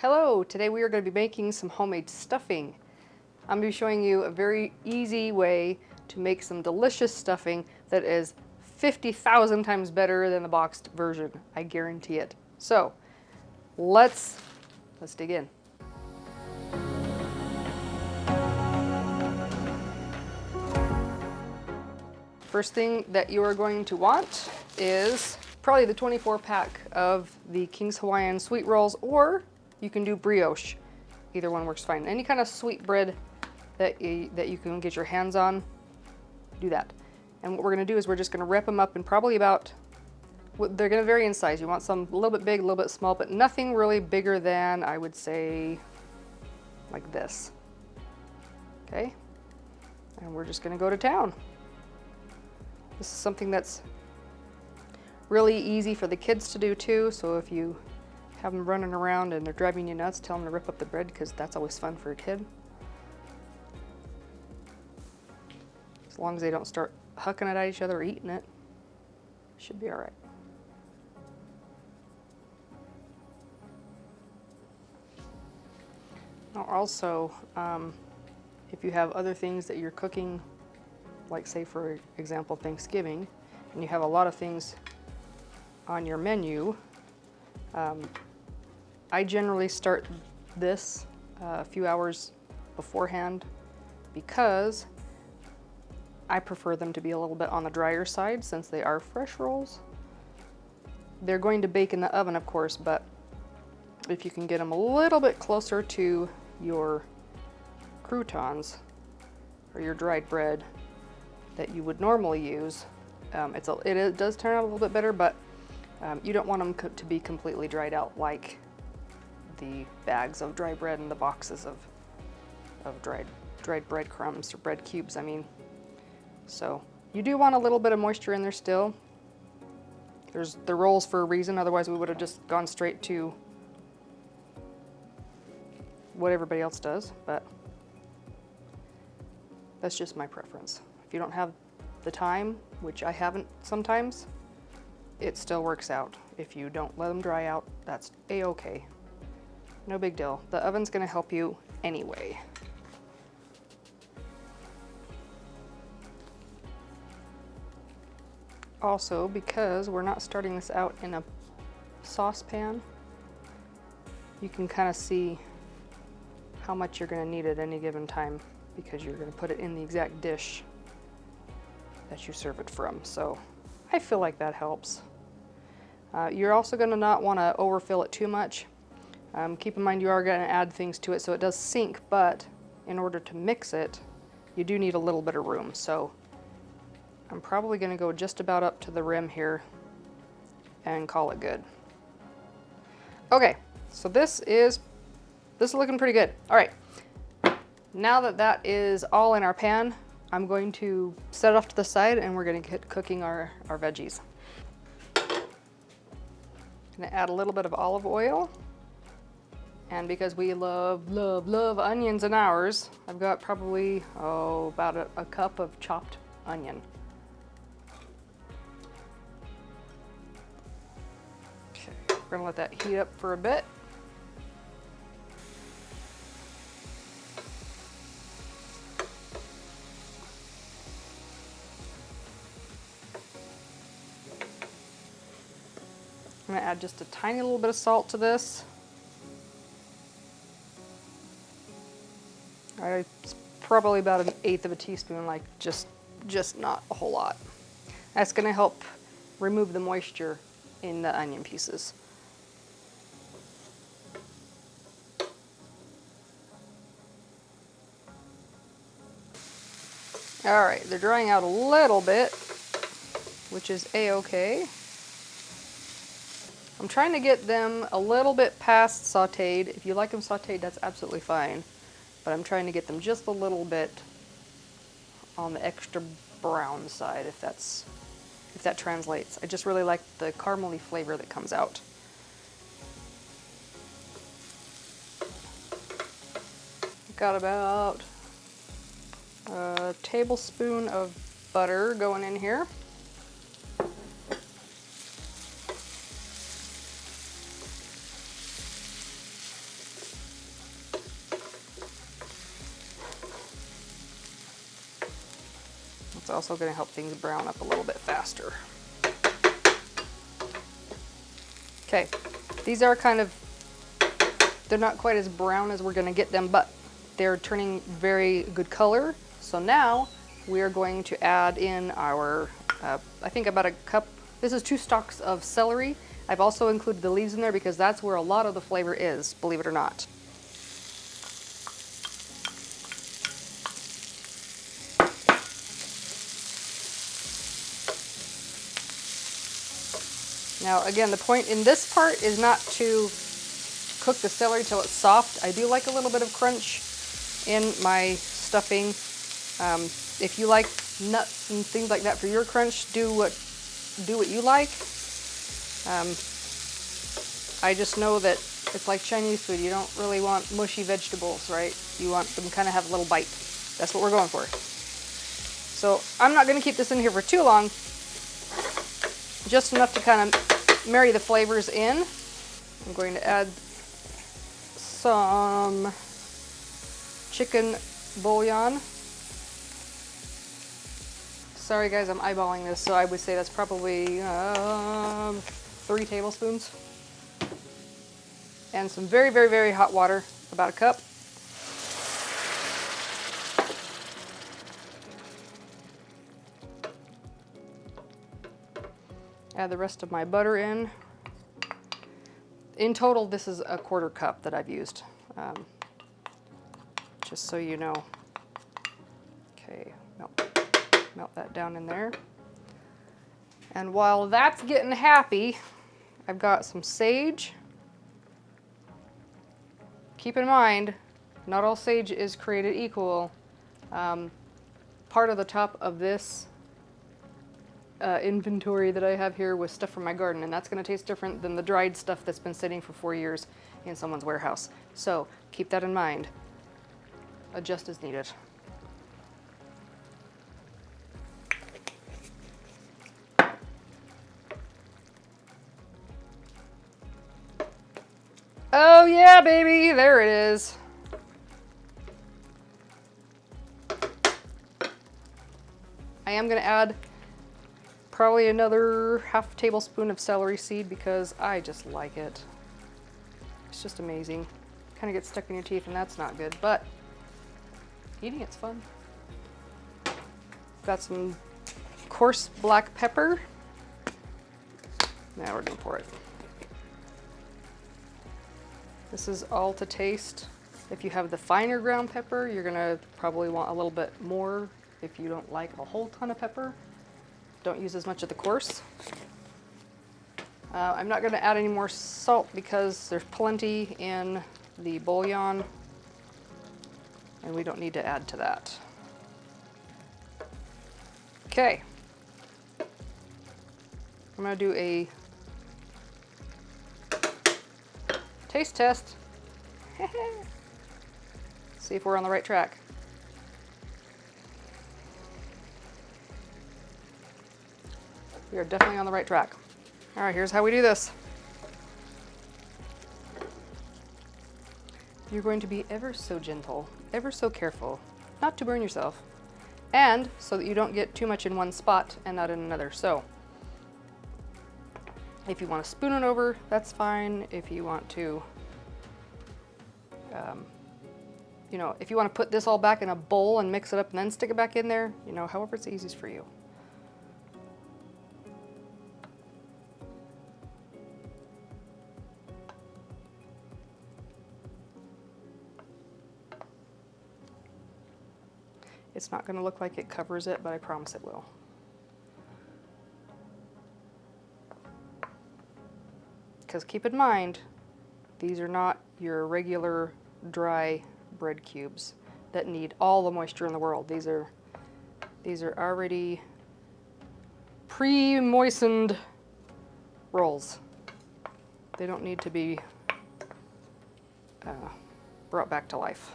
Hello, today we are going to be making some homemade stuffing. I'm going to be showing you a very easy way to make some delicious stuffing that is 50,000 times better than the boxed version. I guarantee it. So, let's dig in. First thing that you are going to want is probably the 24 pack of the King's Hawaiian Sweet rolls, or you can do brioche. Either one works fine. Any kind of sweet bread that you can get your hands on, do that. And what we're gonna do is we're just gonna wrap them up in probably about, they're gonna vary in size. You want some a little bit big, a little bit small, but nothing really bigger than, I would say, like this. Okay? And we're just gonna go to town. This is something that's really easy for the kids to do too, so if you have them running around and they're driving you nuts, tell them to rip up the bread, because that's always fun for a kid. As long as they don't start hucking it at each other or eating it, should be all right. Now also, if you have other things that you're cooking, like say for example Thanksgiving, and you have a lot of things on your menu, I generally start this a few hours beforehand because I prefer them to be a little bit on the drier side since they are fresh rolls. They're going to bake in the oven, of course, but if you can get them a little bit closer to your croutons or your dried bread that you would normally use, it does turn out a little bit better, but you don't want them to be completely dried out like the bags of dry bread and the boxes of dried breadcrumbs or bread cubes, I mean. So you do want a little bit of moisture in there still. There's the rolls for a reason, otherwise we would have just gone straight to what everybody else does, but that's just my preference. If you don't have the time, which I haven't sometimes, it still works out. If you don't let them dry out, that's a-okay. No big deal. The oven's gonna help you anyway. Also, because we're not starting this out in a saucepan, you can kind of see how much you're gonna need at any given time because you're gonna put it in the exact dish that you serve it from. So I feel like that helps. You're also gonna not wanna overfill it too much. Keep in mind you are gonna add things to it so it does sink, but in order to mix it, you do need a little bit of room. So I'm probably gonna go just about up to the rim here and call it good. Okay, so this is looking pretty good. All right, now that that is all in our pan, I'm going to set it off to the side and we're gonna get cooking our veggies. I'm gonna add a little bit of olive oil. And because we love, love, love onions in ours, I've got probably, about a cup of chopped onion. Okay, we're gonna let that heat up for a bit. I'm gonna add just a tiny little bit of salt to this. It's probably about 1/8 of a teaspoon, like just not a whole lot. That's gonna help remove the moisture in the onion pieces. All right, they're drying out a little bit, which is a-okay. I'm trying to get them a little bit past sauteed. If you like them sauteed, that's absolutely fine. But I'm trying to get them just a little bit on the extra brown side, if that translates. I just really like the caramely flavor that comes out. Got about a tablespoon of butter going in here. also going to help things brown up a little bit faster. Okay, these are kind of, they're not quite as brown as we're going to get them, but they're turning very good color. So now we are going to add in our, I think about a cup, this is 2 stalks of celery. I've also included the leaves in there because that's where a lot of the flavor is, believe it or not. Now again, the point in this part is not to cook the celery till it's soft. I do like a little bit of crunch in my stuffing. If you like nuts and things like that for your crunch, do what you like. I just know that it's like Chinese food. You don't really want mushy vegetables, right? You want them kind of have a little bite. That's what we're going for. So I'm not going to keep this in here for too long. Just enough to kind of marry the flavors in. I'm going to add some chicken bouillon. Sorry guys, I'm eyeballing this, so I would say that's probably 3 tablespoons. And some very, very, very hot water, about a cup. Add the rest of my butter in. In total, this is a 1/4 cup that I've used, just so you know. Okay, melt that down in there. And while that's getting happy, I've got some sage. Keep in mind, not all sage is created equal. Part of the top of this inventory that I have here was stuff from my garden, and that's going to taste different than the dried stuff that's been sitting for 4 years in someone's warehouse. So keep that in mind. Adjust as needed. Oh yeah, baby, there it is. I am going to add probably another 1/2 tablespoon of celery seed because I just like it. It's just amazing. Kind of gets stuck in your teeth and that's not good, but eating it's fun. Got some coarse black pepper. Now we're gonna pour it. This is all to taste. If you have the finer ground pepper, you're gonna probably want a little bit more. If you don't like a whole ton of pepper, don't use as much of the coarse. I'm not gonna add any more salt because there's plenty in the bouillon and we don't need to add to that. Okay. I'm gonna do a taste test. See if we're on the right track. We are definitely on the right track. All right, here's how we do this. You're going to be ever so gentle, ever so careful, not to burn yourself, and so that you don't get too much in one spot and not in another. So if you want to spoon it over, that's fine. If you want to, you know, if you want to put this all back in a bowl and mix it up and then stick it back in there, you know, however it's easiest for you. It's not going to look like it covers it, but I promise it will. Because keep in mind, these are not your regular dry bread cubes that need all the moisture in the world. These are already pre-moistened rolls. They don't need to be brought back to life.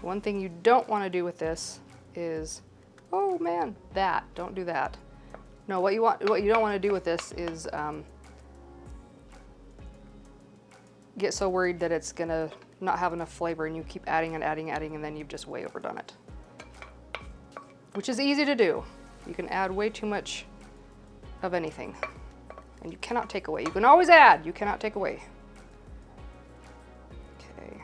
One thing you don't want to do with this is, oh man, don't do that. No, what you don't want to do with this is get so worried that it's gonna not have enough flavor and you keep adding and adding, and then you've just way overdone it. Which is easy to do. You can add way too much of anything. And you cannot take away. You can always add, you cannot take away. Okay.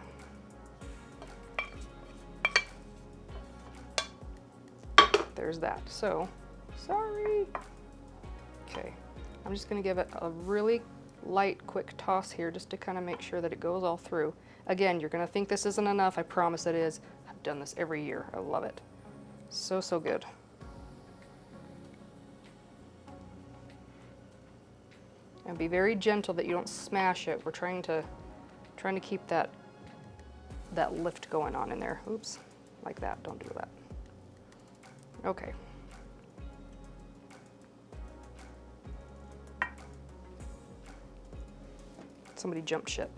There's that. So, sorry. Okay, I'm just gonna give it a really light, quick toss here just to kind of make sure that it goes all through. Again, you're gonna think this isn't enough. I promise it is. I've done this every year. I love it. So, so good. And be very gentle that you don't smash it. We're trying to keep that lift going on in there. Oops, like that. Don't do that. Okay. Somebody jumped ship.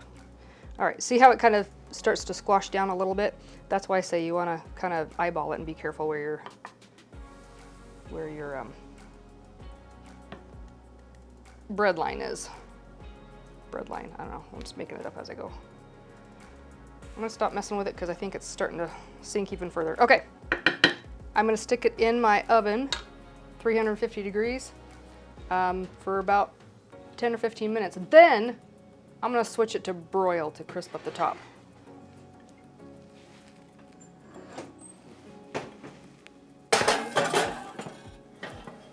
All right, see how it kind of starts to squash down a little bit? That's why I say you want to kind of eyeball it and be careful where your bread line is. Bread line, I don't know, I'm just making it up as I go. I'm gonna stop messing with it because I think it's starting to sink even further. Okay, I'm gonna stick it in my oven, 350 degrees, for about 10 or 15 minutes. Then I'm gonna switch it to broil to crisp up the top.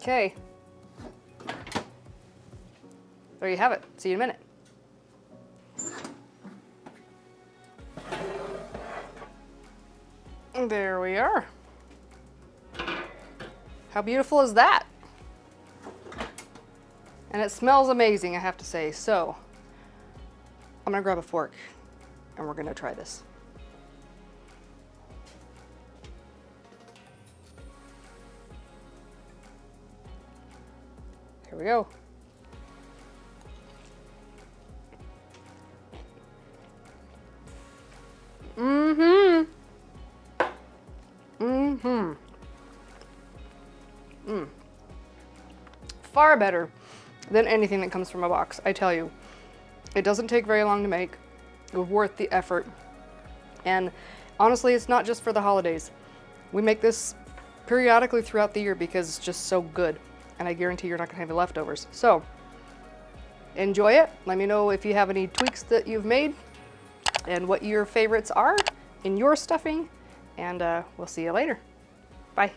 Okay. There you have it. See you in a minute. There we are. How beautiful is that? And it smells amazing, I have to say. So, I'm gonna grab a fork and we're gonna try this. Here we go. Far better than anything that comes from a box, I tell you. It doesn't take very long to make. It's worth the effort. And honestly, it's not just for the holidays. We make this periodically throughout the year because it's just so good. And I guarantee you're not gonna have any leftovers. So, enjoy it. Let me know if you have any tweaks that you've made and what your favorites are in your stuffing. And we'll see you later. Bye.